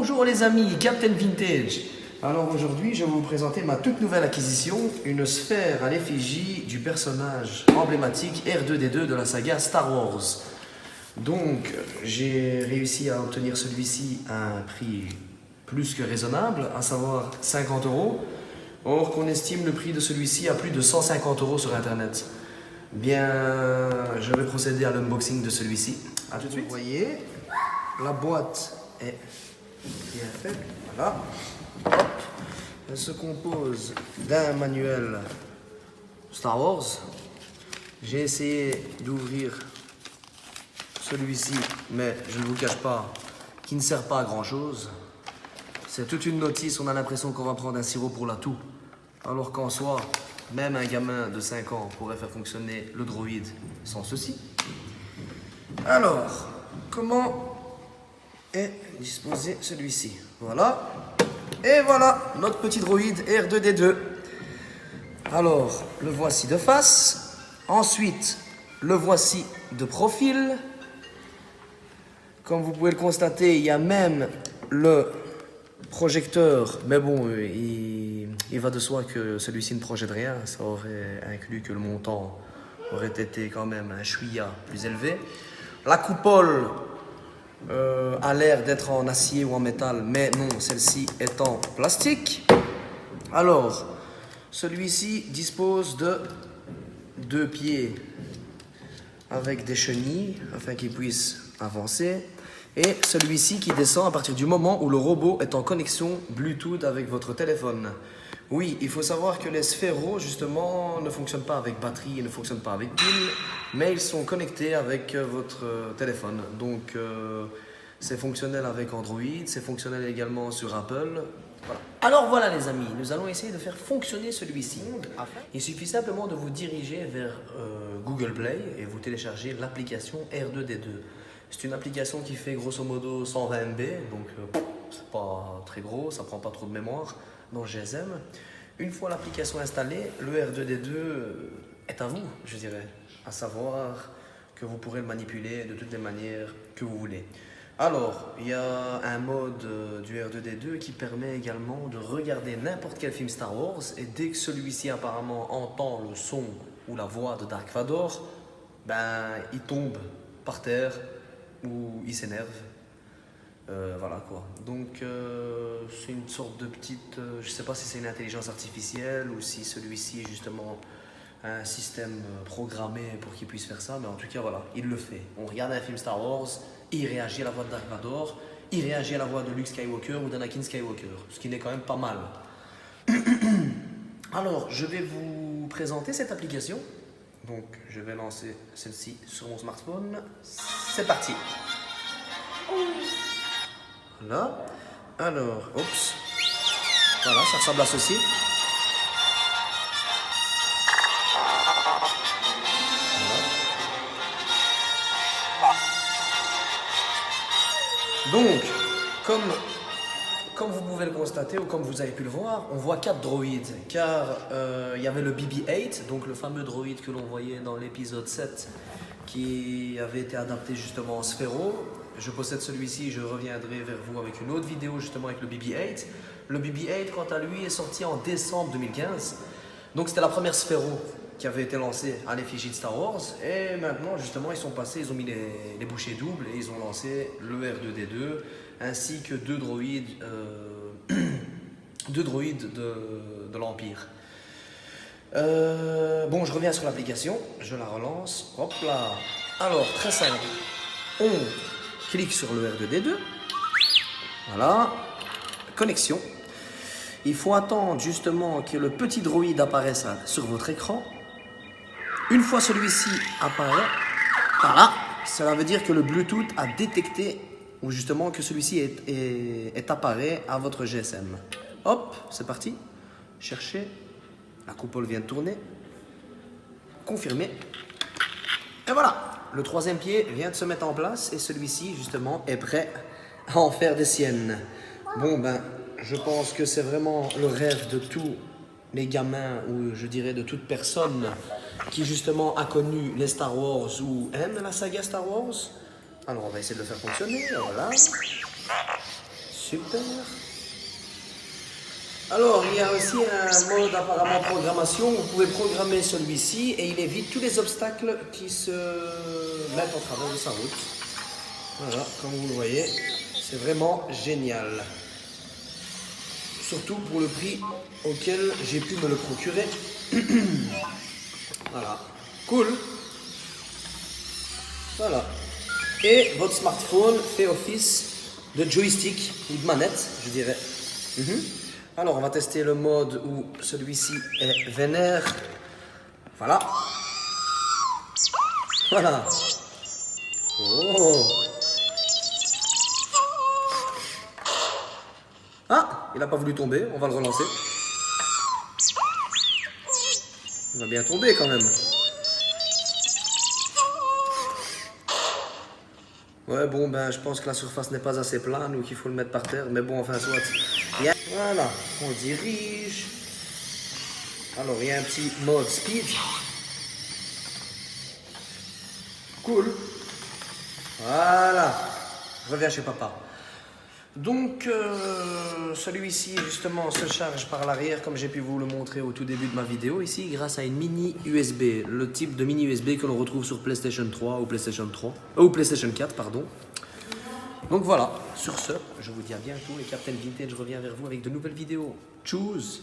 Bonjour les amis, Captain Vintage. Alors aujourd'hui, je vais vous présenter ma toute nouvelle acquisition, une sphère à l'effigie du personnage emblématique R2-D2 de la saga Star Wars. Donc, j'ai réussi à obtenir celui-ci à un prix plus que raisonnable, à savoir 50 €. Or qu'on estime le prix de celui-ci à plus de 150 € sur internet. Bien, je vais procéder à l'unboxing de celui-ci. A tout de suite. Vous voyez, la boîte est bien faite. Voilà. Hop. Elle se compose d'un manuel Star Wars. J'ai essayé d'ouvrir celui-ci, mais je ne vous cache pas qu'il ne sert pas à grand chose. C'est toute une notice, on a l'impression qu'on va prendre un sirop pour la toux. Alors qu'en soi, même un gamin de 5 ans pourrait faire fonctionner le droïde sans ceci. Alors, comment est disposé celui-ci? Voilà. Et voilà, notre petit droïde R2-D2. Alors, le voici de face. Ensuite, le voici de profil. Comme vous pouvez le constater, il y a même le projecteur. Mais bon, il va de soi que celui-ci ne projette rien. Ça aurait inclus que le montant aurait été quand même un chouïa plus élevé. La coupole a l'air d'être en acier ou en métal, mais non, celle-ci est en plastique. Alors, celui-ci dispose de 2 pieds avec des chenilles afin qu'il puisse avancer. Et celui-ci qui descend à partir du moment où le robot est en connexion Bluetooth avec votre téléphone. Oui, il faut savoir que les sphéros, justement, ne fonctionnent pas avec batterie et ne fonctionnent pas avec pile, mais ils sont connectés avec votre téléphone. Donc, c'est fonctionnel avec Android, c'est fonctionnel également sur Apple. Voilà. Alors voilà les amis, nous allons essayer de faire fonctionner celui-ci. Il suffit simplement de vous diriger vers Google Play et vous télécharger l'application R2-D2. C'est une application qui fait grosso modo 120 MB, donc c'est pas très gros, ça prend pas trop de mémoire dans le GSM. Une fois l'application installée, le R2-D2 est à vous, je dirais. À savoir que vous pourrez le manipuler de toutes les manières que vous voulez. Alors, il y a un mode du R2-D2 qui permet également de regarder n'importe quel film Star Wars, et dès que celui-ci apparemment entend le son ou la voix de Dark Vador, ben il tombe par terre ou il s'énerve. Voilà quoi. Donc c'est une sorte de petite... je sais pas si c'est une intelligence artificielle ou si celui-ci est justement un système programmé pour qu'il puisse faire ça, mais en tout cas voilà, il le fait. On regarde un film Star Wars, il réagit à la voix de Dark Vador, il réagit à la voix de Luke Skywalker ou d'Anakin Skywalker, ce qui n'est quand même pas mal. Alors, je vais vous présenter cette application. Donc, je vais lancer celle-ci sur mon smartphone. C'est parti. Voilà. Alors, oups. Voilà, ça ressemble à ceci. Voilà. Donc, comme vous pouvez le constater ou comme vous avez pu le voir, on voit 4 droïdes. Car il y avait le BB-8, donc le fameux droïde que l'on voyait dans l'épisode 7, qui avait été adapté justement en sphéro. Je possède celui-ci, je reviendrai vers vous avec une autre vidéo justement avec le BB-8. Le BB-8, quant à lui, est sorti en décembre 2015. Donc c'était la première sphéro qui avait été lancée à l'effigie de Star Wars. Et maintenant, justement, ils sont passés, ils ont mis les bouchées doubles et ils ont lancé le R2-D2 ainsi que 2 droïdes, de l'Empire. Bon, je reviens sur l'application, je la relance. Hop là. Alors, très simple. On clique sur le R2-D2. Voilà. Connexion. Il faut attendre justement que le petit droïde apparaisse sur votre écran. Une fois celui-ci apparaît, voilà, cela veut dire que le Bluetooth a détecté ou justement que celui-ci est apparu à votre GSM. Hop, c'est parti. Cherchez. La coupole vient de tourner. Confirmer. Et voilà. Le 3e pied vient de se mettre en place et celui-ci, justement, est prêt à en faire des siennes. Bon, ben, je pense que c'est vraiment le rêve de tous les gamins, ou je dirais de toute personne qui, justement, a connu les Star Wars ou aime la saga Star Wars. Alors, on va essayer de le faire fonctionner. Voilà. Super. Alors, il y a aussi un mode apparemment programmation. Vous pouvez programmer celui-ci et il évite tous les obstacles qui se mettent en travers de sa route. Voilà, comme vous le voyez, c'est vraiment génial. Surtout pour le prix auquel j'ai pu me le procurer. Voilà, cool. Voilà. Et votre smartphone fait office de joystick ou de manette, je dirais. Alors, on va tester le mode où celui-ci est vénère. Voilà. Voilà. Oh. Ah, il n'a pas voulu tomber, on va le relancer. Il va bien tomber quand même. Ouais, bon, ben, je pense que la surface n'est pas assez plane ou qu'il faut le mettre par terre, mais bon, enfin, soit. Voilà, on dirige. Alors, il y a un petit mode speed. Cool. Voilà. Je reviens chez papa. Donc, celui-ci, justement, se charge par l'arrière, comme j'ai pu vous le montrer au tout début de ma vidéo, ici, grâce à une mini USB. Le type de mini USB que l'on retrouve sur PlayStation 3 ou PlayStation 3, ou PlayStation 4, pardon. Donc voilà, sur ce, je vous dis à bientôt et Captain Vintage revient vers vous avec de nouvelles vidéos. Tchuss!